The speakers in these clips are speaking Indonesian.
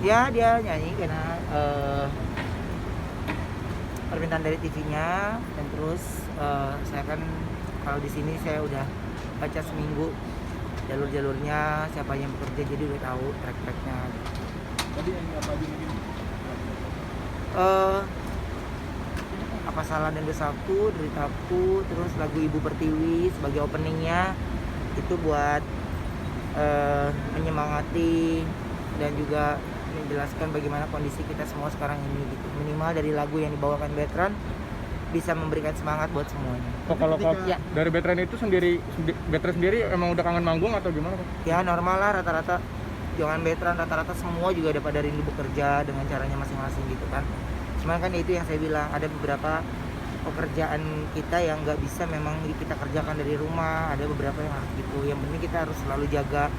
Ya dia nyanyi karena permintaan dari TV-nya, dan terus saya kan kalau di sini saya udah baca seminggu jalur-jalurnya, siapa yang bekerja, jadi udah tahu track-tracknya. Tadi yang apa aja mungkin? Apa salah dan dosaku, deritaku, terus lagu Ibu Pertiwi sebagai openingnya itu buat menyemangati dan juga menjelaskan bagaimana kondisi kita semua sekarang ini gitu. Minimal dari lagu yang dibawakan Betran bisa memberikan semangat buat semuanya. Kok kalau Ya. dari Betran itu Betran sendiri emang udah kangen manggung atau gimana kok? Ya normal lah, rata-rata jangan Betran, rata-rata semua juga ada pada rindu bekerja dengan caranya masing-masing gitu kan. Cuman kan itu yang saya bilang, ada beberapa pekerjaan kita yang nggak bisa memang kita kerjakan dari rumah, ada beberapa yang harus gitu. Yang penting kita harus selalu jaga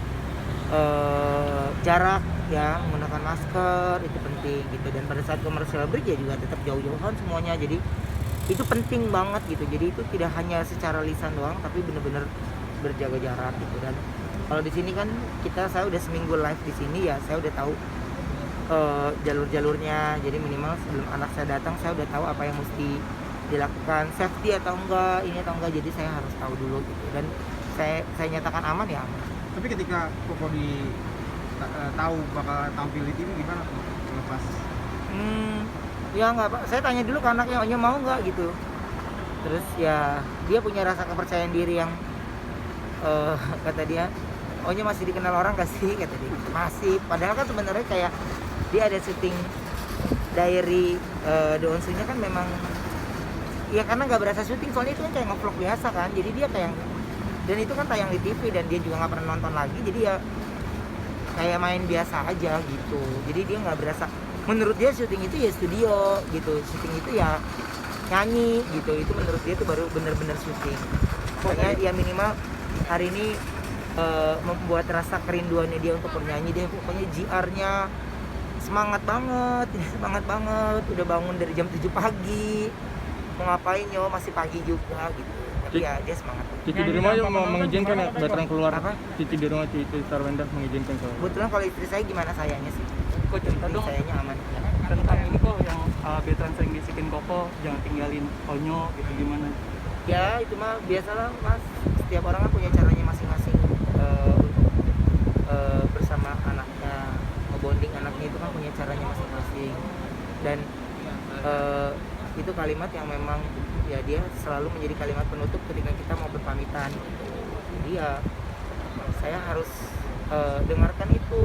jarak ya, menggunakan masker itu penting gitu. Dan pada saat commercial break ya juga tetap jauh-jauhan semuanya, jadi itu penting banget gitu. Jadi itu tidak hanya secara lisan doang, tapi benar-benar berjaga jarak gitu. Dan kalau di sini kan saya udah seminggu live di sini ya, saya udah tahu jalur-jalurnya. Jadi minimal sebelum anak saya datang saya udah tahu apa yang mesti dilakukan, safety atau enggak, ini atau enggak. Jadi saya harus tahu dulu gitu. Dan saya nyatakan aman ya aman. Tapi ketika Koko tahu bakal tampil di TV gimana tuh lepas? Ya nggak Pak, saya tanya dulu ke anaknya, Onyo mau nggak gitu. Terus ya dia punya rasa kepercayaan diri yang kata dia, Onyo masih dikenal orang gak sih, kata dia. Masih, padahal kan sebenarnya kayak dia ada syuting diary Deonsunya kan memang ya karena nggak berasa syuting, soalnya itu kan kayak nge-vlog biasa kan, jadi dia kayak, dan itu kan tayang di TV dan dia juga nggak pernah nonton lagi, jadi ya kayak main biasa aja gitu. Jadi dia nggak berasa, menurut dia syuting itu ya studio gitu, syuting itu ya nyanyi gitu, itu menurut dia tuh baru bener-bener syuting. Pokoknya ya minimal hari ini membuat rasa kerinduannya dia untuk bernyanyi. Dia pokoknya GR-nya semangat banget, udah bangun dari jam 7 pagi, mau ngapain yo, masih pagi juga gitu. Tapi ya dia semangat. Cici di rumah mau mengizinkan ya Betran keluar? Apa? Cici di rumah, Cici Sarwenda mengizinkan keluar? Kebetulan kalau istri saya gimana sayangnya sih, Kok cerita dong sayanya aman. tentang ini kok yang Betran sering bisikin Koko jangan tinggalin Onyo gitu, gimana? Ya itu mah biasalah Mas, setiap orang kan punya caranya masing-masing untuk bersama anaknya, ngebonding anaknya itu kan punya caranya masing-masing. Dan itu kalimat yang memang ya dia selalu menjadi kalimat penutup ketika kita mau berpamitan gitu. Jadi ya saya harus dengarkan itu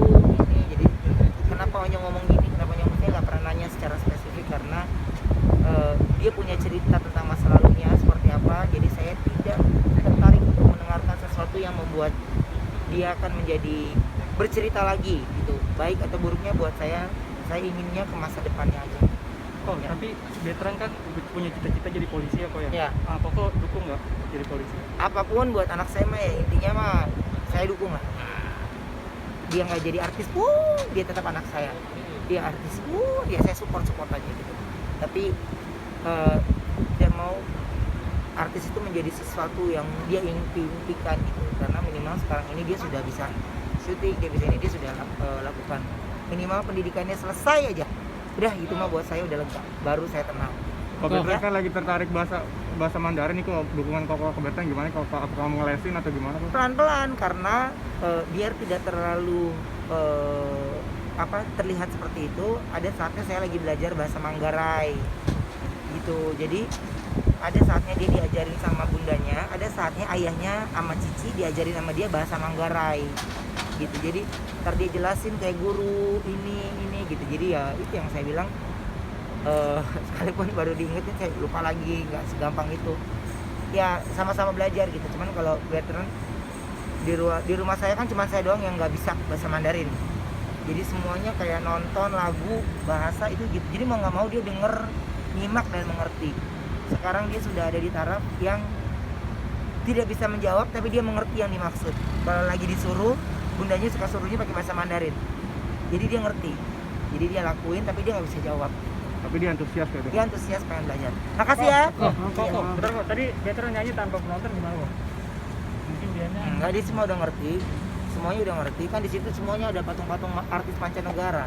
ini. Jadi kenapa Onyo ngomong gini, kenapa Onyo ngomongnya nggak pernah nanya secara spesifik, karena dia punya cerita tentang masa lalunya seperti apa. Jadi saya tidak tertarik untuk mendengarkan sesuatu yang membuat dia akan menjadi bercerita lagi gitu, baik atau buruknya buat saya inginnya ke masa depannya aja. Oh Ya. tapi Betran kan punya cita-cita jadi polisi ya kok ya? Ya. Koko dukung nggak jadi polisi? Apapun buat anak saya mah ya, intinya mah saya dukung lah. Dia nggak jadi artis pun dia tetap anak saya, dia artis pun dia saya support aja gitu. Tapi dia mau artis itu menjadi sesuatu yang dia impikan gitu, karena minimal sekarang ini dia sudah bisa syuting, dia bisa ini, dia sudah lakukan minimal pendidikannya selesai aja, udah itu mah buat saya udah lega, baru saya tenang. Kok Betran kan lagi tertarik bahasa Mandarin nih, kok dukungan Koko ke Betran gimana? Kok apakah mau ngelesin atau gimana kok? Pelan-pelan, karena biar tidak terlalu terlihat seperti itu, ada saatnya saya lagi belajar bahasa Manggarai gitu. Jadi ada saatnya dia diajarin sama bundanya, ada saatnya ayahnya sama Cici diajarin sama dia bahasa Manggarai gitu. Jadi ntar dia jelasin kayak guru ini gitu. Jadi ya itu yang saya bilang, sekalipun baru diingetin saya lupa lagi, nggak segampang itu ya, sama-sama belajar gitu. Cuman kalau veteran di rumah saya kan cuma saya doang yang nggak bisa bahasa Mandarin, jadi semuanya kayak nonton lagu bahasa itu gitu. Jadi mau nggak mau dia denger, nyimak dan mengerti. Sekarang dia sudah ada di taraf yang tidak bisa menjawab tapi dia mengerti yang dimaksud. Kalau lagi disuruh, bundanya suka suruhnya pakai bahasa Mandarin, jadi dia ngerti, jadi dia lakuin tapi dia nggak bisa jawab. Tapi dia antusias kayak gitu. Dia antusias pengen belajar. Makasih ya. Kok bener kok, tadi Betran nyanyi tanpa penonton gimana kok? Mungkin dianya Enggak, dia semua udah ngerti, semuanya udah ngerti kan. Di situ semuanya ada patung-patung artis mancanegara,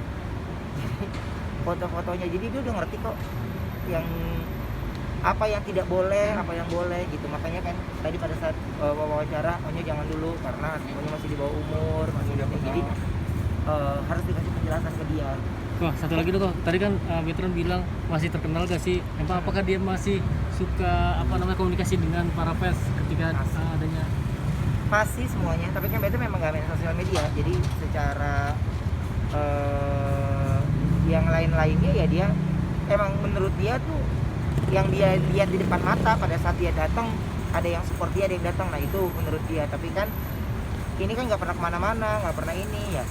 foto-fotonya, jadi dia udah ngerti kok yang apa yang tidak boleh, apa yang boleh gitu. Makanya kan tadi pada saat wawancara, Onyo jangan dulu karena Onyo masih di bawah umur, masih ini, jadi harus dikasih penjelasan ke dia. Wah, satu lagi tuh kok. Tadi kan Veteran bilang masih terkenal gak sih? Apakah dia masih suka komunikasi dengan para fans ketika adanya? Masih semuanya, tapi kan Beto memang gak main sosial media, jadi secara yang lain-lainnya ya dia emang menurut dia tuh yang dia lihat di depan mata pada saat dia datang, ada yang support dia, ada yang datang, nah itu menurut dia. Tapi kan ini kan nggak pernah kemana-mana, nggak pernah ini ya.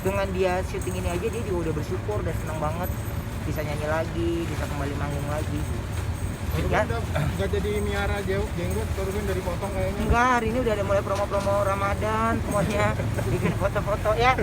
Dengan dia syuting ini aja dia juga udah bersyukur, udah senang banget bisa nyanyi lagi, bisa kembali manggung lagi. Ya, Nggak jadi miara jenggot, turunin dari potong kayaknya. enggak, hari ini udah ada mulai promo-promo Ramadan semuanya, bikin foto-foto ya.